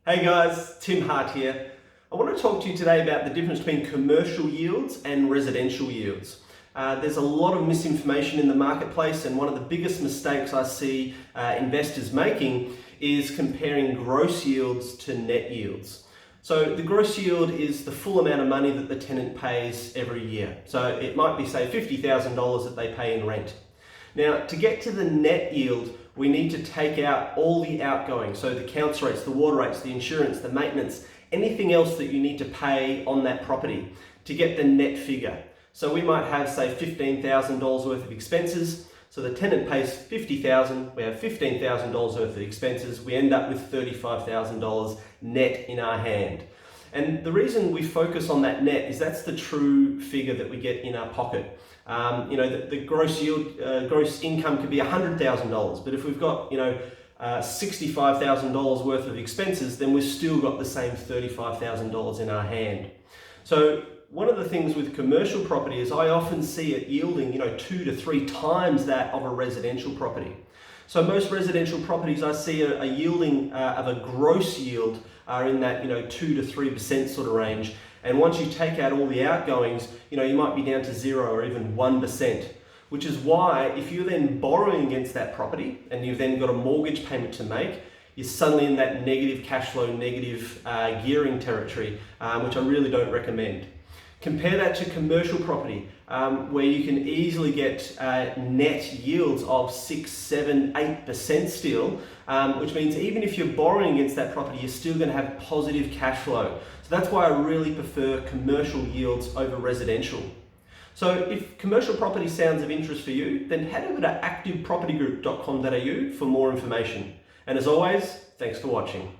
Hey guys, Tim Hart here. I want to talk to you today about the difference between commercial yields and residential yields. There's a lot of misinformation in the marketplace, and one of the biggest mistakes I see investors making is comparing gross yields to net yields. So the gross yield is the full amount of money that the tenant pays every year. So it might be, say, $50,000 that they pay in rent. Now, to get to the net yield, we need to take out all the outgoings, so the council rates, the water rates, the insurance, the maintenance, anything else that you need to pay on that property to get the net figure. So we might have, say, $15,000 worth of expenses. So the tenant pays $50,000, we have $15,000 worth of expenses, we end up with $35,000 net in our hand. And the reason we focus on that net is that's the true figure that we get in our pocket. The gross yield, gross income could be $100,000, but if we've got, $65,000 worth of expenses, then we've still got the same $35,000 in our hand. So one of the things with commercial property is I often see it yielding, 2 to 3 times that of a residential property. So most residential properties I see are yielding of a gross yield are in that 2 to 3% sort of range. And once you take out all the outgoings, you might be down to 0 or even 1%, which is why if you're then borrowing against that property and you've then got a mortgage payment to make, you're suddenly in that negative cash flow, negative gearing territory, which I really don't recommend. Compare that to commercial property, where you can easily get net yields of 6, 7, 8% still, which means even if you're borrowing against that property, you're still going to have positive cash flow. So that's why I really prefer commercial yields over residential. So if commercial property sounds of interest for you, then head over to activepropertygroup.com.au for more information. And as always, thanks for watching.